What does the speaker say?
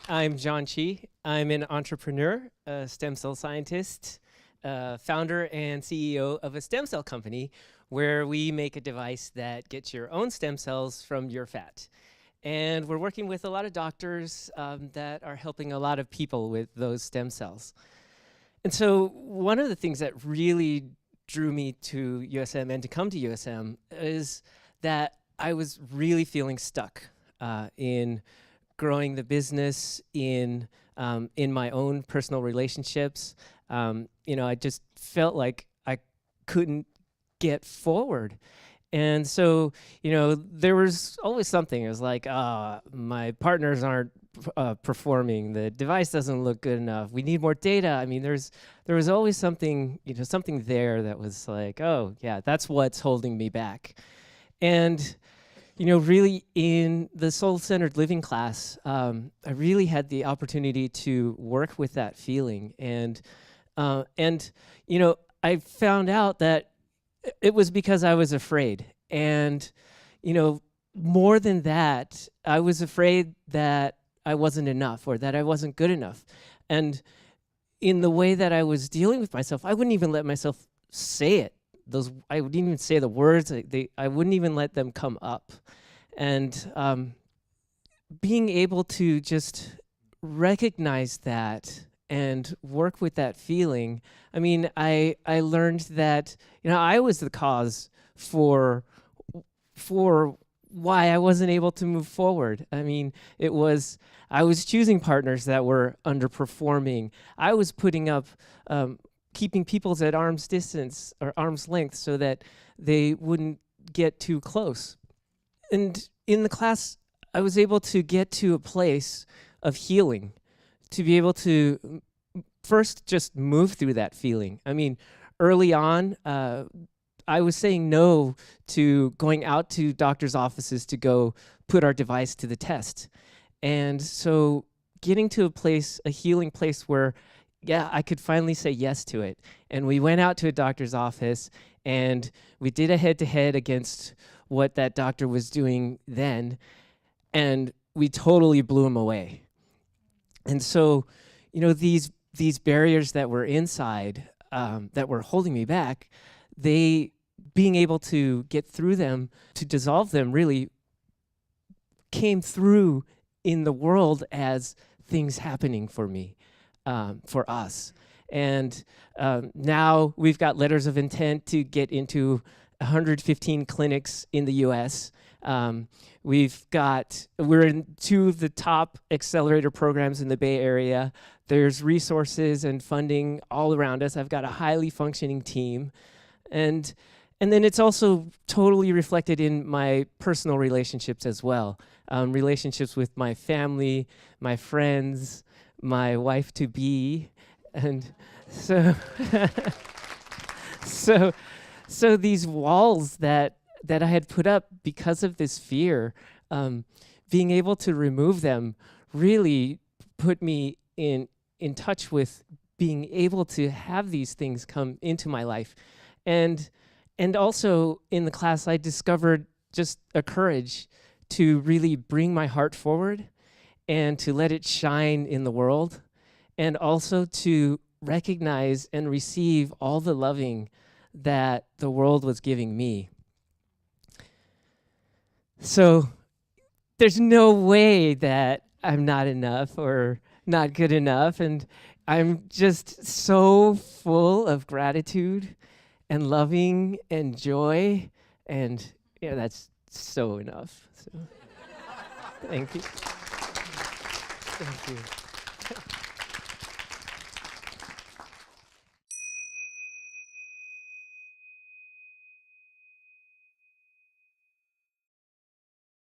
I'm John Chi. I'm an entrepreneur, a stem cell scientist, founder and CEO of a stem cell company where we make a device that gets your own stem cells from your fat. And we're working with a lot of doctors that are helping a lot of people with those stem cells. And so one of the things that really drew me to USM and to come to USM is that I was really feeling stuck in growing the business, in my own personal relationships. I just felt like I couldn't get forward. And so, there was always something. It was like, my partners aren't performing. The device doesn't look good enough. We need more data. I mean, there was always something, something there that was like, oh, yeah, that's what's holding me back. And, really in the soul-centered living class, I really had the opportunity to work with that feeling. And I found out that it was because I was afraid. And, more than that, I was afraid that I wasn't enough or that I wasn't good enough. And in the way that I was dealing with myself, I wouldn't even let myself say it. I wouldn't even say the words. I wouldn't even let them come up. And being able to just recognize that and work with that feeling, I mean, I learned that, I was the cause for why I wasn't able to move forward. I mean, I was choosing partners that were underperforming. I was putting up, keeping people's at arm's distance or arm's length so that they wouldn't get too close. And in the class, I was able to get to a place of healing, to be able to first just move through that feeling. I mean, early on, I was saying no to going out to doctors' offices to go put our device to the test. And so getting to a healing place where, yeah, I could finally say yes to it. And we went out to a doctor's office and we did a head-to-head against what that doctor was doing then. And we totally blew him away. And so, these barriers that were inside, that were holding me back, being able to get through them, to dissolve them, really came through in the world as things happening for me, for us. And now we've got letters of intent to get into 115 clinics in the US. We're in 2 of the top accelerator programs in the Bay Area. There's resources and funding all around us. I've got a highly functioning team. And then it's also totally reflected in my personal relationships as well. Relationships with my family, my friends, my wife-to-be. And so, so these walls that I had put up because of this fear, being able to remove them really put me in touch with being able to have these things come into my life. And also in the class, I discovered just a courage to really bring my heart forward and to let it shine in the world, and also to recognize and receive all the loving that the world was giving me. So there's no way that I'm not enough or not good enough, and I'm just so full of gratitude and loving and joy, and that's so enough. So thank you. Thank you.